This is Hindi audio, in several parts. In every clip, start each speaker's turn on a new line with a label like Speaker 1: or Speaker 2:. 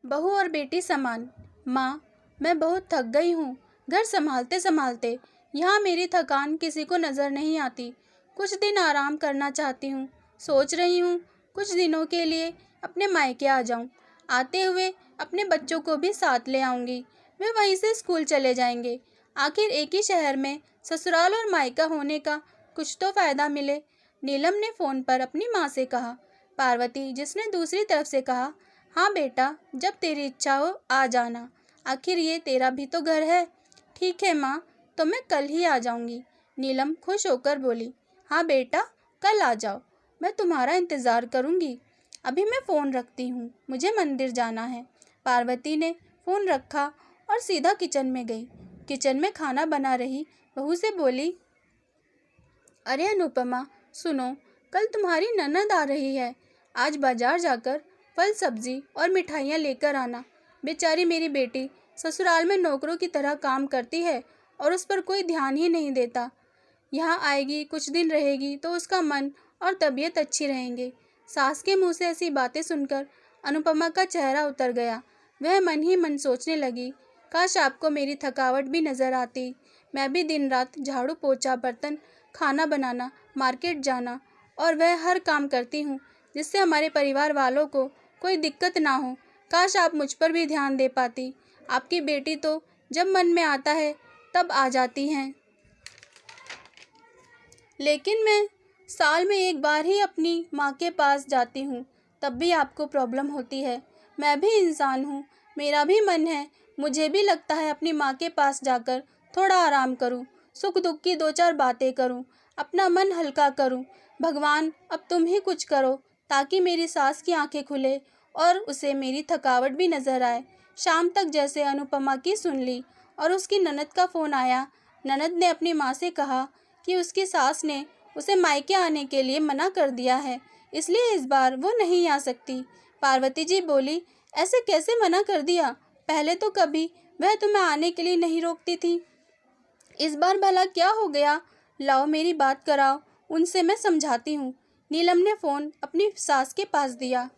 Speaker 1: बहू और बेटी समान। माँ, मैं बहुत थक गई हूँ। घर संभालते संभालते यहाँ मेरी थकान किसी को नज़र नहीं आती। कुछ दिन आराम करना चाहती हूँ। सोच रही हूँ कुछ दिनों के लिए अपने मायके आ जाऊँ। आते हुए अपने बच्चों को भी साथ ले आऊँगी। वे वहीं से स्कूल चले जाएंगे। आखिर एक ही शहर में ससुराल और मायका होने का कुछ तो फ़ायदा मिले। नीलम ने फ़ोन पर अपनी माँ से कहा। पार्वती, जिसने दूसरी तरफ से कहा, हाँ बेटा, जब तेरी इच्छा हो आ जाना। आखिर ये तेरा भी तो घर है। ठीक है माँ, तो मैं कल ही आ जाऊँगी। नीलम खुश होकर बोली। हाँ बेटा, कल आ जाओ, मैं तुम्हारा इंतज़ार करूँगी। अभी मैं फ़ोन रखती हूँ, मुझे मंदिर जाना है। पार्वती ने फ़ोन रखा और सीधा किचन में गई। किचन में खाना बना रही बहू से बोली, अरे अनुपमा, सुनो, कल तुम्हारी ननद आ रही है। आज बाजार जाकर फल सब्जी और मिठाइयाँ लेकर आना। बेचारी मेरी बेटी ससुराल में नौकरों की तरह काम करती है और उस पर कोई ध्यान ही नहीं देता। यहाँ आएगी, कुछ दिन रहेगी तो उसका मन और तबीयत अच्छी रहेंगे। सास के मुंह से ऐसी बातें सुनकर अनुपमा का चेहरा उतर गया। वह मन ही मन सोचने लगी, काश आपको मेरी थकावट भी नज़र आती। मैं भी दिन रात झाड़ू पोछा, बर्तन, खाना बनाना, मार्केट जाना और वह हर काम करती हूँ जिससे हमारे परिवार वालों को कोई दिक्कत ना हो। काश आप मुझ पर भी ध्यान दे पाती। आपकी बेटी तो जब मन में आता है तब आ जाती हैं, लेकिन मैं साल में एक बार ही अपनी माँ के पास जाती हूँ, तब भी आपको प्रॉब्लम होती है। मैं भी इंसान हूँ, मेरा भी मन है। मुझे भी लगता है अपनी माँ के पास जाकर थोड़ा आराम करूँ, सुख दुख की दो चार बातें करूँ, अपना मन हल्का करूँ। भगवान, अब तुम ही कुछ करो ताकि मेरी सास की आंखें खुले और उसे मेरी थकावट भी नज़र आए। शाम तक जैसे अनुपमा की सुन ली और उसकी ननद का फ़ोन आया। ननद ने अपनी माँ से कहा कि उसकी सास ने उसे मायके आने के लिए मना कर दिया है, इसलिए इस बार वो नहीं आ सकती। पार्वती जी बोली, ऐसे कैसे मना कर दिया? पहले तो कभी वह तुम्हें आने के लिए नहीं रोकती थी। इस बार भला क्या हो गया? लाओ मेरी बात कराओ, उनसे मैं समझाती हूँ। नीलम ने फ़ोन अपनी सास के पास दिया।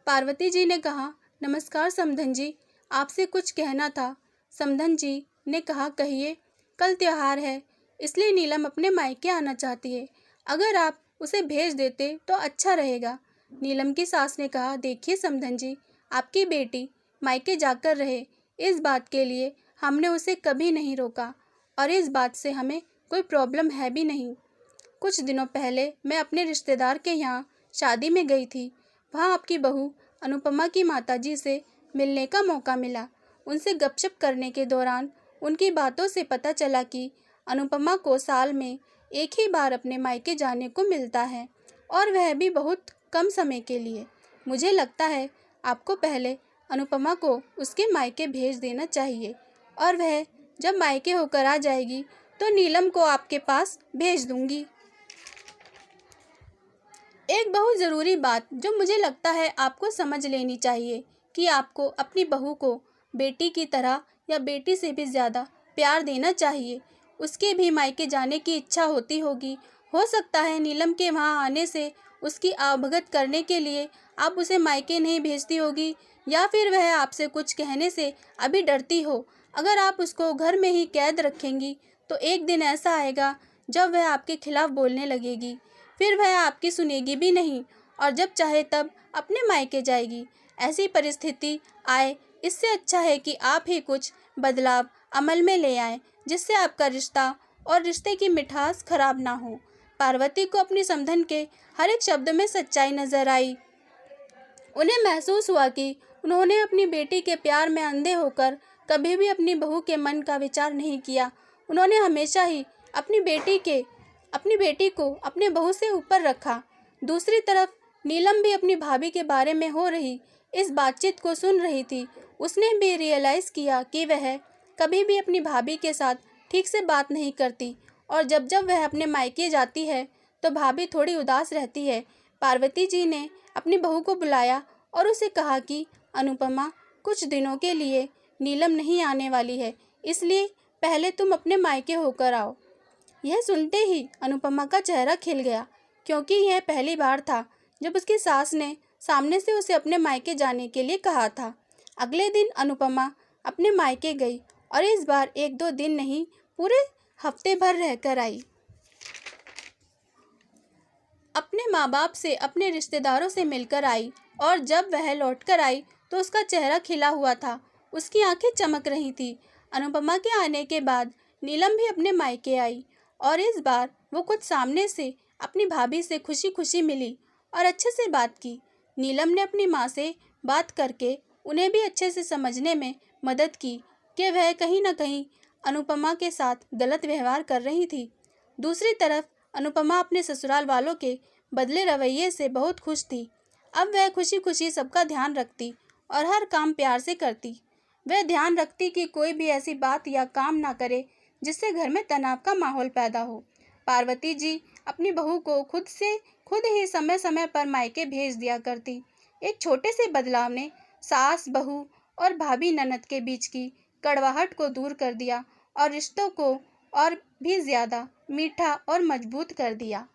Speaker 1: पार्वती जी ने कहा, नमस्कार समधन जी, आपसे कुछ कहना था। समधन जी ने कहा, कहिए। कल त्योहार है, इसलिए नीलम अपने मायके आना चाहती है। अगर आप उसे भेज देते तो अच्छा रहेगा। नीलम की सास ने कहा, देखिए समधन जी, आपकी बेटी मायके जाकर रहे, इस बात के लिए हमने उसे कभी नहीं रोका और इस बात से हमें कोई प्रॉब्लम है भी नहीं। कुछ दिनों पहले मैं अपने रिश्तेदार के यहाँ शादी में गई थी। वहाँ आपकी बहू अनुपमा की माताजी से मिलने का मौका मिला। उनसे गपशप करने के दौरान उनकी बातों से पता चला कि अनुपमा को साल में एक ही बार अपने मायके जाने को मिलता है और वह भी बहुत कम समय के लिए। मुझे लगता है आपको पहले अनुपमा को उसके मायके भेज देना चाहिए और वह जब मायके होकर आ जाएगी तो नीलम को आपके पास भेज दूंगी। एक बहुत ज़रूरी बात जो मुझे लगता है आपको समझ लेनी चाहिए कि आपको अपनी बहू को बेटी की तरह या बेटी से भी ज़्यादा प्यार देना चाहिए। उसके भी मायके जाने की इच्छा होती होगी। हो सकता है नीलम के वहाँ आने से उसकी आवभगत करने के लिए आप उसे मायके नहीं भेजती होगी, या फिर वह आपसे कुछ कहने से अभी डरती हो। अगर आप उसको घर में ही कैद रखेंगी तो एक दिन ऐसा आएगा जब वह आपके खिलाफ़ बोलने लगेगी। फिर वह आपकी सुनेगी भी नहीं और जब चाहे तब अपने मायके जाएगी। ऐसी परिस्थिति आए, इससे अच्छा है कि आप ही कुछ बदलाव अमल में ले आएं, जिससे आपका रिश्ता और रिश्ते की मिठास खराब ना हो। पार्वती को अपनी समधन के हर एक शब्द में सच्चाई नजर आई। उन्हें महसूस हुआ कि उन्होंने अपनी बेटी के प्यार में अंधे होकर कभी भी अपनी बहू के मन का विचार नहीं किया। उन्होंने हमेशा ही अपनी बेटी को अपने बहू से ऊपर रखा। दूसरी तरफ नीलम भी अपनी भाभी के बारे में हो रही इस बातचीत को सुन रही थी। उसने भी रियलाइज़ किया कि वह कभी भी अपनी भाभी के साथ ठीक से बात नहीं करती और जब जब वह अपने मायके जाती है तो भाभी थोड़ी उदास रहती है। पार्वती जी ने अपनी बहू को बुलाया और उसे कहा कि अनुपमा, कुछ दिनों के लिए नीलम नहीं आने वाली है, इसलिए पहले तुम अपने मायके होकर आओ। यह सुनते ही अनुपमा का चेहरा खिल गया, क्योंकि यह पहली बार था जब उसकी सास ने सामने से उसे अपने मायके जाने के लिए कहा था। अगले दिन अनुपमा अपने मायके गई और इस बार 1-2 दिन नहीं, पूरे हफ्ते भर रहकर आई। अपने माँ बाप से, अपने रिश्तेदारों से मिलकर आई और जब वह लौटकर आई तो उसका चेहरा खिला हुआ था, उसकी आंखें चमक रही थी। अनुपमा के आने के बाद नीलम भी अपने मायके आई और इस बार वो खुद सामने से अपनी भाभी से खुशी खुशी मिली और अच्छे से बात की। नीलम ने अपनी माँ से बात करके उन्हें भी अच्छे से समझने में मदद की कि वह कहीं ना कहीं अनुपमा के साथ गलत व्यवहार कर रही थी। दूसरी तरफ अनुपमा अपने ससुराल वालों के बदले रवैये से बहुत खुश थी। अब वह खुशी खुशी सबका ध्यान रखती और हर काम प्यार से करती। वह ध्यान रखती कि कोई भी ऐसी बात या काम ना करे जिससे घर में तनाव का माहौल पैदा हो। पार्वती जी अपनी बहू को खुद ही समय समय पर मायके भेज दिया करती। एक छोटे से बदलाव ने सास, बहू और भाभी ननद के बीच की कड़वाहट को दूर कर दिया और रिश्तों को और भी ज़्यादा मीठा और मजबूत कर दिया।